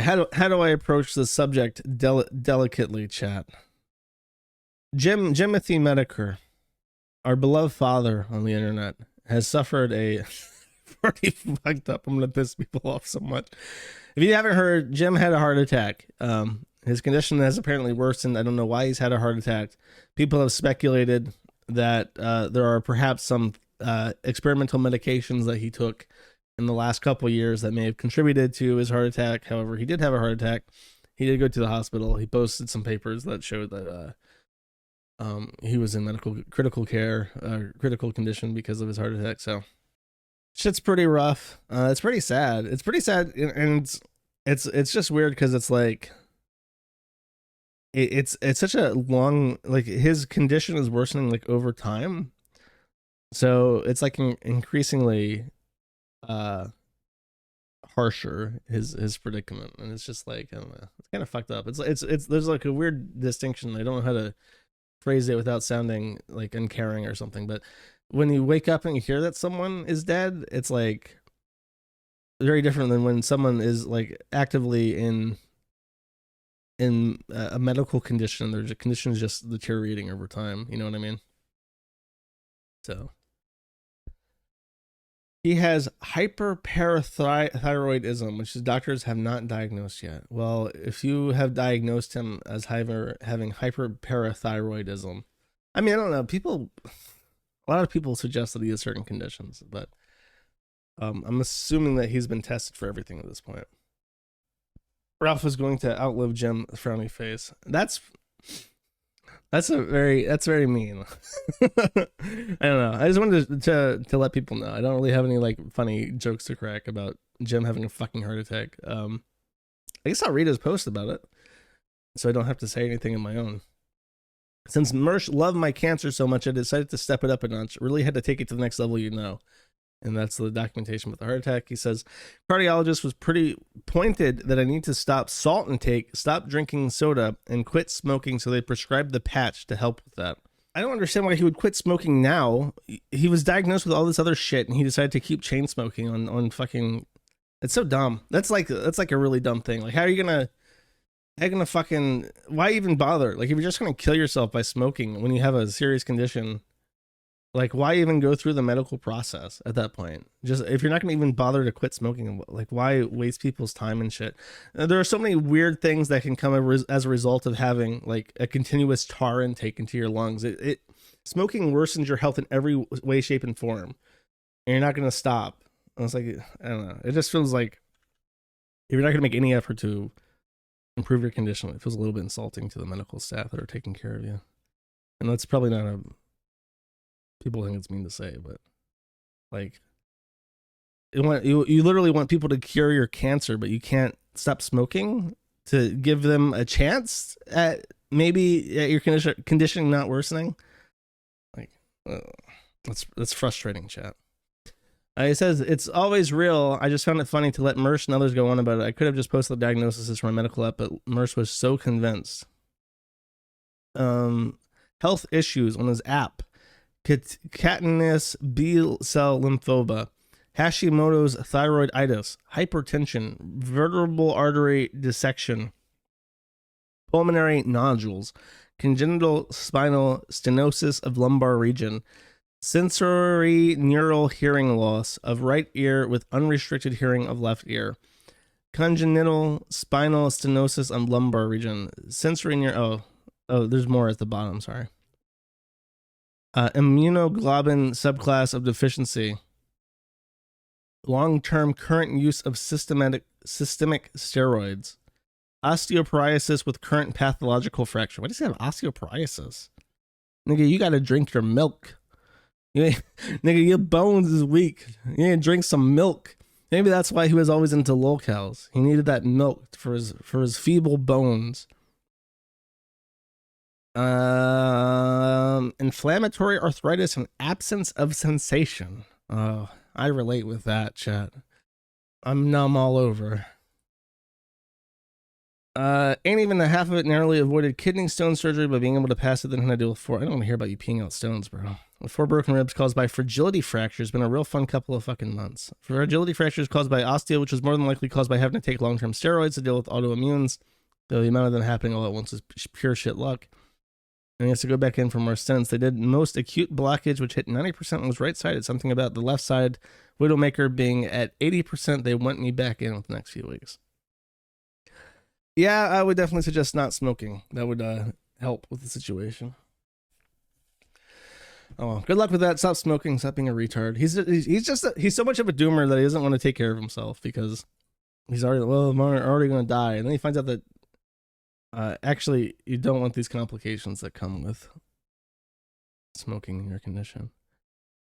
How do I approach the subject delicately, chat? Jimothy Medeker, our beloved father on the internet, has suffered a pretty fucked up. I'm gonna piss people off so much. If you haven't heard, Jim had a heart attack. His condition has apparently worsened. I don't know why he's had a heart attack. People have speculated that there are perhaps some experimental medications that he took in the last couple of years that may have contributed to his heart attack. However, he did have a heart attack. He did go to the hospital. He posted some papers that showed that he was in critical condition because of his heart attack. So shit's pretty rough. It's pretty sad. It's pretty sad, and it's just weird because it's like it's such a long, like, his condition is worsening like over time. So it's like increasingly harsher, his predicament, and it's just like, I don't know, it's kind of fucked up. It's there's like a weird distinction. I don't know how to phrase it without sounding like uncaring or something, but when you wake up and you hear that someone is dead, it's like very different than when someone is like actively in a medical condition. There's a condition is just deteriorating over time. You know what I mean? So he has hyperparathyroidism, which the doctors have not diagnosed yet. Well, if you have diagnosed him as having hyperparathyroidism, I mean, I don't know. A lot of people suggest that he has certain conditions, but I'm assuming that he's been tested for everything at this point. Ralph is going to outlive Jim, frowny face. That's very mean. I don't know. I just wanted to let people know. I don't really have any like funny jokes to crack about Jim having a fucking heart attack. I guess I'll read his post about it, so I don't have to say anything of my own. Since Mersh loved my cancer so much, I decided to step it up a notch. Really had to take it to the next level, you know. And that's the documentation with the heart attack. He says, cardiologist was pretty pointed that I need to stop salt intake, stop drinking soda, and quit smoking, so they prescribed the patch to help with that. I don't understand why he would quit smoking now. He was diagnosed with all this other shit, and he decided to keep chain smoking on fucking... It's so dumb. That's like a really dumb thing. Like, how are you gonna fucking... Why even bother? Like, if you're just gonna kill yourself by smoking when you have a serious condition... Like, why even go through the medical process at that point? Just, if you're not going to even bother to quit smoking, like, why waste people's time and shit? There are so many weird things that can come as a result of having, like, a continuous tar intake into your lungs. Smoking worsens your health in every way, shape, and form. And you're not going to stop. And it's like, I don't know. It just feels like if you're not going to make any effort to improve your condition, it feels a little bit insulting to the medical staff that are taking care of you. And that's probably not a... People think it's mean to say, but like, you literally want people to cure your cancer, but you can't stop smoking to give them a chance at your condition not worsening. Like, that's frustrating, chat. He says, it's always real. I just found it funny to let Mersh and others go on about it. I could have just posted the diagnosis from my medical app, but Mersh was so convinced. Health issues on his app. Cutaneous B-cell lymphoma, Hashimoto's thyroiditis, hypertension, vertebral artery dissection, pulmonary nodules, congenital spinal stenosis of lumbar region, sensory neural hearing loss of right ear with unrestricted hearing of left ear, congenital spinal stenosis of lumbar region, sensory neural... Oh, there's more at the bottom, sorry. Immunoglobulin subclass of deficiency, long-term current use of systemic steroids, osteoporosis with current pathological fracture. Why does he have osteoporosis? Nigga, you gotta drink your milk. Nigga, your bones is weak. You need to drink some milk. Maybe that's why he was always into locals. He needed that milk for his feeble bones. Inflammatory arthritis and absence of sensation. Oh, I relate with that, chat. I'm numb all over. Ain't even the half of it narrowly avoided kidney stone surgery by being able to pass it than I do before. I don't want to hear about you peeing out stones, bro. 4 broken ribs caused by fragility fractures. Been a real fun couple of fucking months. Fragility fractures caused by osteo, which was more than likely caused by having to take long-term steroids to deal with autoimmunes. Though the amount of them happening all at once is pure shit luck. And he has to go back in for more stents. They did most acute blockage, which hit 90% and was right-sided. Something about the left side Widowmaker being at 80%. They went me back in with the next few weeks. Yeah, I would definitely suggest not smoking. That would help with the situation. Oh, well, good luck with that. Stop smoking. Stop being a retard. He's so much of a doomer that he doesn't want to take care of himself because he's already, I'm already going to die. And then he finds out that actually you don't want these complications that come with smoking in your condition.